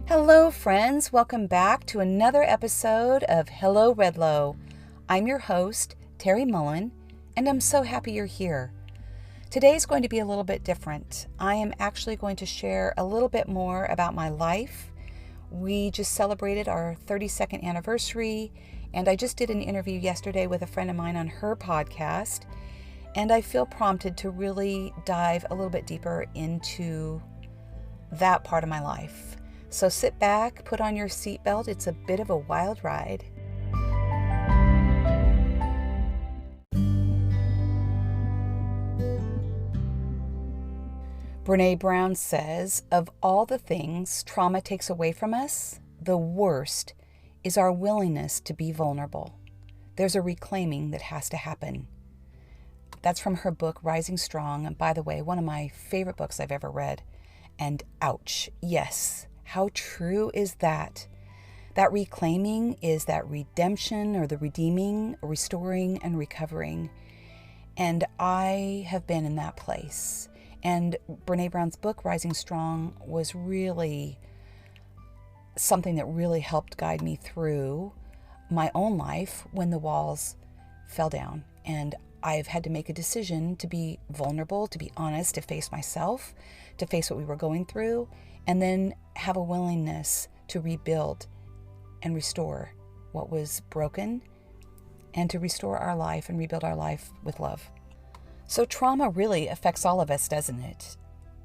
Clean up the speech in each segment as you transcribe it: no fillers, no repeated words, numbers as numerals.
Hello, friends. Welcome back to another episode of Hello, REDLO. I'm your host, Terry Mullen, and I'm so happy you're here. Today's going to be a little bit different. I am actually going to share a little bit more about my life. We just celebrated our 32nd anniversary, and I just did an interview yesterday with a friend of mine on her podcast, and I feel prompted to really dive a little bit deeper into that part of my life. So sit back, put on your seatbelt. It's a bit of a wild ride. Brené Brown says, of all the things trauma takes away from us, the worst is our willingness to be vulnerable. There's a reclaiming that has to happen. That's from her book, Rising Strong. And by the way, one of my favorite books I've ever read. And ouch, yes. How true is that? That reclaiming is that redemption or the redeeming, restoring, and recovering. And I have been in that place. And Brené Brown's book, Rising Strong, was really something that really helped guide me through my own life when the walls fell down. And I've had to make a decision to be vulnerable, to be honest, to face myself, to face what we were going through, and then have a willingness to rebuild and restore what was broken and to restore our life and rebuild our life with love. So trauma really affects all of us, doesn't it?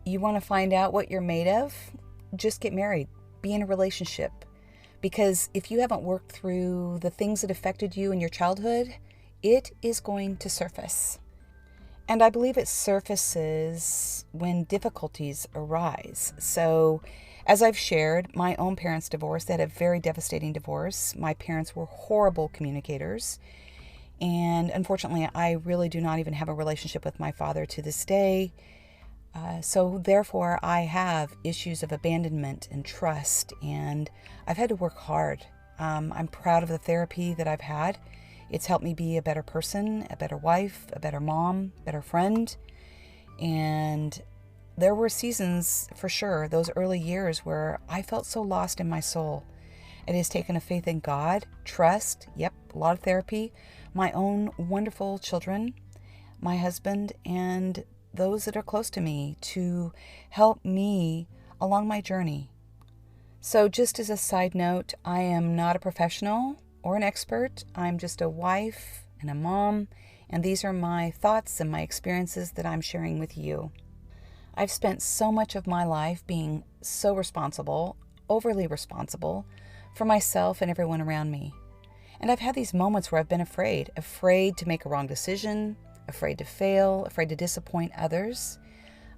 You want to find out what you're made of? Just get married. Be in a relationship. Because if you haven't worked through the things that affected you in your childhood, it is going to surface. And I believe it surfaces when difficulties arise. So, as I've shared, my own parents divorced. They had a very devastating divorce. My parents were horrible communicators. And unfortunately, I really do not even have a relationship with my father to this day. So therefore, I have issues of abandonment and trust. And I've had to work hard. I'm proud of the therapy that I've had. It's helped me be a better person, a better wife, a better mom, better friend. And there were seasons, for sure, those early years where I felt so lost in my soul. It has taken a faith in God, trust, a lot of therapy, my own wonderful children, my husband, and those that are close to me to help me along my journey. So just as a side note, I am not a professional or an expert. I'm just a wife and a mom, and these are my thoughts and my experiences that I'm sharing with you. I've spent so much of my life being so responsible, overly responsible, for myself and everyone around me. And I've had these moments where I've been afraid to make a wrong decision, afraid to fail, afraid to disappoint others.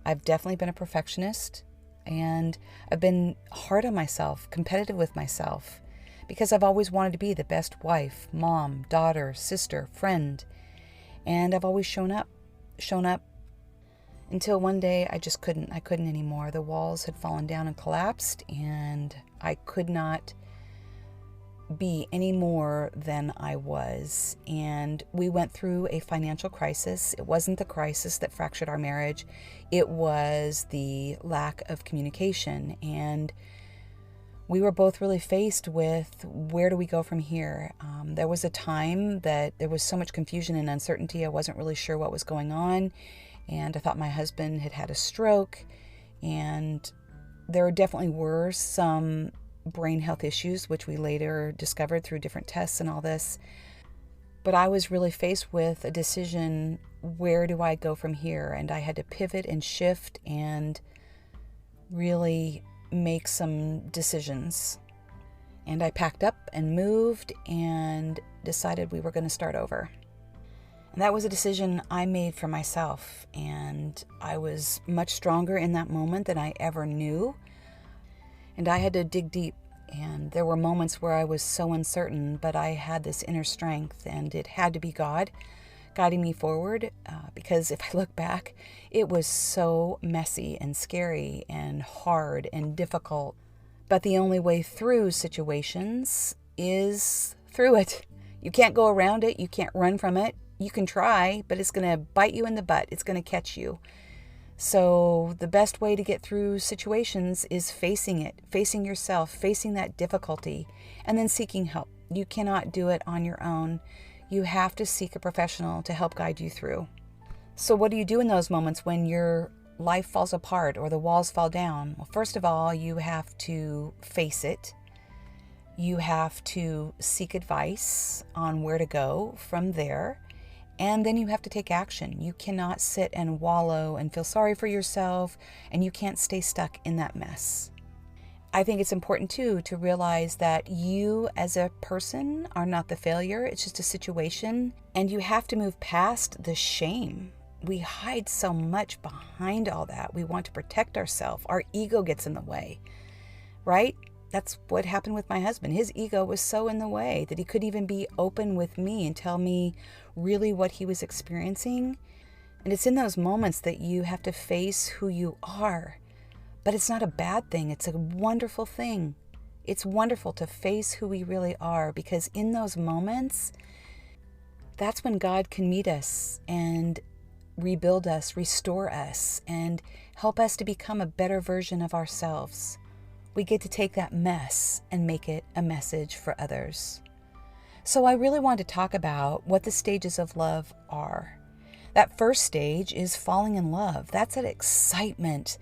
I've definitely been a perfectionist, and I've been hard on myself, competitive with myself, because I've always wanted to be the best wife, mom, daughter, sister, friend. And I've always shown up until one day I just couldn't anymore. The walls had fallen down and collapsed, and I could not be any more than I was. And we went through a financial crisis. It wasn't the crisis that fractured our marriage. It was the lack of communication. And we were both really faced with, where do we go from here? There was a time that there was so much confusion and uncertainty. I wasn't really sure what was going on. And I thought my husband had had a stroke. And there definitely were some brain health issues, which we later discovered through different tests and all this. But I was really faced with a decision, where do I go from here? And I had to pivot and shift and really make some decisions. And I packed up and moved and decided we were going to start over. And that was a decision I made for myself. And I was much stronger in that moment than I ever knew. And I had to dig deep. And there were moments where I was so uncertain, but I had this inner strength, and it had to be God guiding me forward, because if I look back, it was so messy and scary and hard and difficult. But the only way through situations is through it. You can't go around it. You can't run from it. You can try, but it's going to bite you in the butt. It's going to catch you. So the best way to get through situations is facing it, facing yourself, facing that difficulty, and then seeking help. You cannot do it on your own. You have to seek a professional to help guide you through. So what do you do in those moments when your life falls apart or the walls fall down? Well, first of all, you have to face it. You have to seek advice on where to go from there. And then you have to take action. You cannot sit and wallow and feel sorry for yourself, and you can't stay stuck in that mess. I think it's important too to realize that you as a person are not the failure. It's just a situation, and you have to move past the shame. We hide so much behind all that. We want to protect ourselves. Our ego gets in the way, right? That's what happened with my husband. His ego was so in the way that he couldn't even be open with me and tell me really what he was experiencing. And it's in those moments that you have to face who you are. But it's not a bad thing. It's a wonderful thing. It's wonderful to face who we really are, because in those moments, that's when God can meet us and rebuild us, restore us, and help us to become a better version of ourselves. We get to take that mess and make it a message for others. So I really want to talk about what the stages of love are. That first stage is falling in love. That's that excitement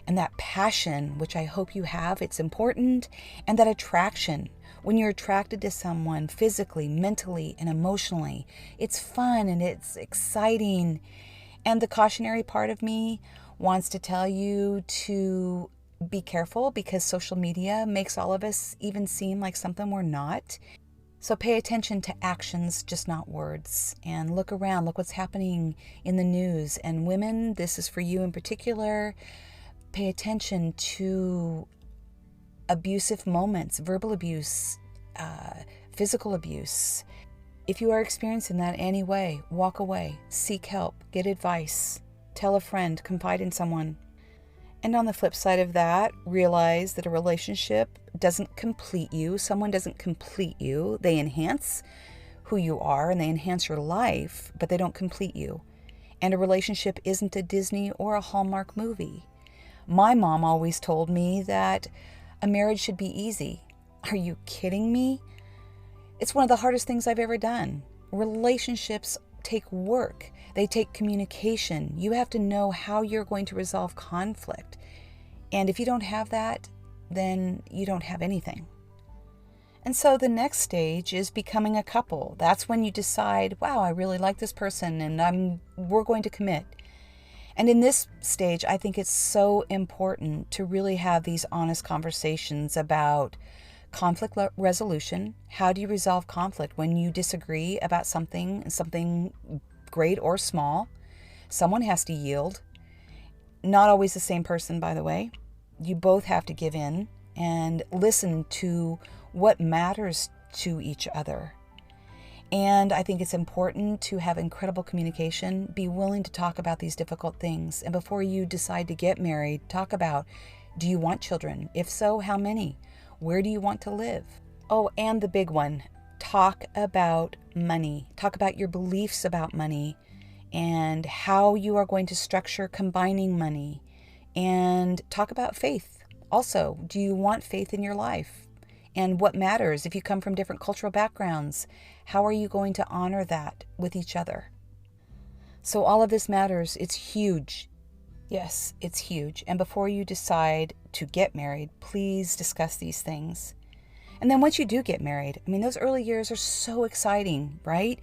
and that passion, which I hope you have. It's important. And that attraction. When you're attracted to someone physically, mentally, and emotionally, it's fun and it's exciting. And the cautionary part of me wants to tell you to be careful, because social media makes all of us even seem like something we're not. So pay attention to actions, just not words. And look around, look what's happening in the news. And women, this is for you in particular. Pay attention to abusive moments, verbal abuse, physical abuse. If you are experiencing that anyway, walk away, seek help, get advice, tell a friend, confide in someone. And on the flip side of that, realize that a relationship doesn't complete you. Someone doesn't complete you. They enhance who you are and they enhance your life, but they don't complete you. And a relationship isn't a Disney or a Hallmark movie. My mom always told me that a marriage should be easy. Are you kidding me? It's one of the hardest things I've ever done. Relationships take work. They take communication. You have to know how you're going to resolve conflict. And if you don't have that, then you don't have anything. And so the next stage is becoming a couple. That's when you decide, wow, I really like this person and we're going to commit. And in this stage, I think it's so important to really have these honest conversations about conflict resolution. How do you resolve conflict when you disagree about something great or small? Someone has to yield. Not always the same person, by the way. You both have to give in and listen to what matters to each other. And I think it's important to have incredible communication. Be willing to talk about these difficult things. And before you decide to get married, talk about, do you want children? If so, how many? Where do you want to live? Oh, and the big one, talk about money. Talk about your beliefs about money and how you are going to structure combining money. And talk about faith. Also, do you want faith in your life? And what matters if you come from different cultural backgrounds? How are you going to honor that with each other? So all of this matters. It's huge. Yes, it's huge. And before you decide to get married, please discuss these things. And then once you do get married, those early years are so exciting, right?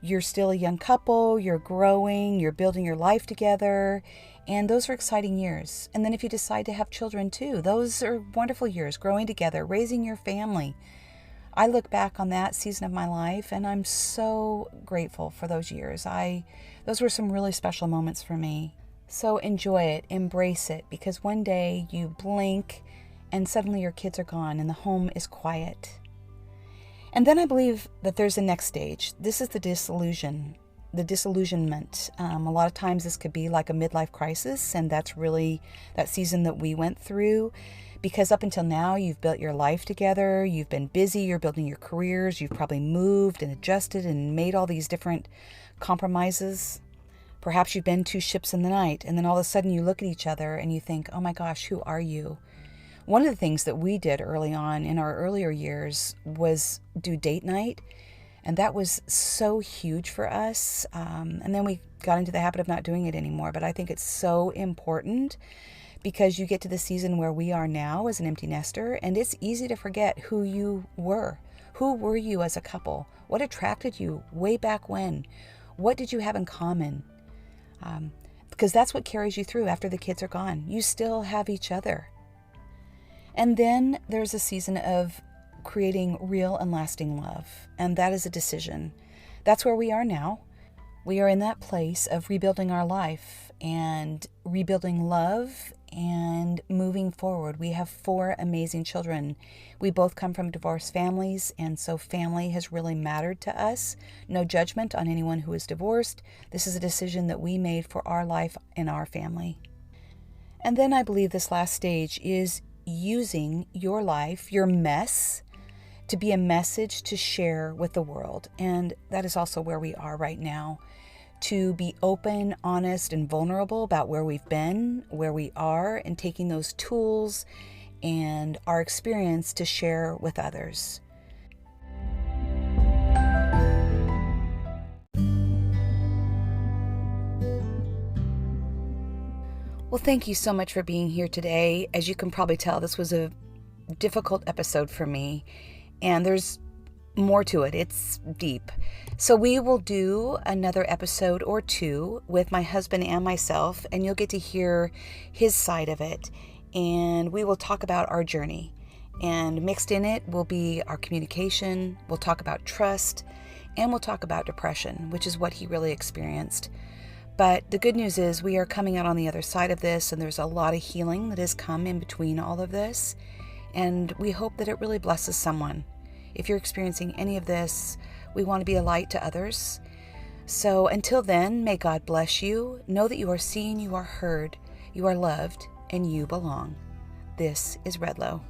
You're still a young couple, you're growing, you're building your life together, and those are exciting years. And then if you decide to have children too, those are wonderful years, growing together, raising your family. I look back on that season of my life and I'm so grateful for those years. Those were some really special moments for me. So enjoy it, embrace it, because one day you blink and suddenly your kids are gone and the home is quiet. And then I believe that there's a next stage. This is the disillusionment. A lot of times this could be like a midlife crisis, and that's really that season that we went through, because up until now you've built your life together, you've been busy, you're building your careers, you've probably moved and adjusted and made all these different compromises. Perhaps you've been two ships in the night, and then all of a sudden you look at each other and you think, oh my gosh, who are you? One of the things that we did early on in our earlier years was do date night. And that was so huge for us. And then we got into the habit of not doing it anymore. But I think it's so important because you get to the season where we are now as an empty nester, and it's easy to forget who you were. Who were you as a couple? What attracted you way back when? What did you have in common? Because that's what carries you through after the kids are gone. You still have each other. And then there's a season of creating real and lasting love. And that is a decision. That's where we are now. We are in that place of rebuilding our life and rebuilding love and moving forward. We have 4 amazing children. We both come from divorced families, and so family has really mattered to us. No judgment on anyone who is divorced. This is a decision that we made for our life and our family. And then I believe this last stage is using your life, your mess, to be a message to share with the world. And that is also where we are right now. To be open, honest, and vulnerable about where we've been, where we are, and taking those tools and our experience to share with others. Well, thank you so much for being here today. As you can probably tell, this was a difficult episode for me, and there's more to it. It's deep. So we will do another episode or 2 with my husband and myself, and you'll get to hear his side of it. And we will talk about our journey. And mixed in it will be our communication. We'll talk about trust, and we'll talk about depression, which is what he really experienced. But the good news is we are coming out on the other side of this, and there's a lot of healing that has come in between all of this. And we hope that it really blesses someone. If you're experiencing any of this, we want to be a light to others. So until then, may God bless you. Know that you are seen, you are heard, you are loved, and you belong. This is REDLO.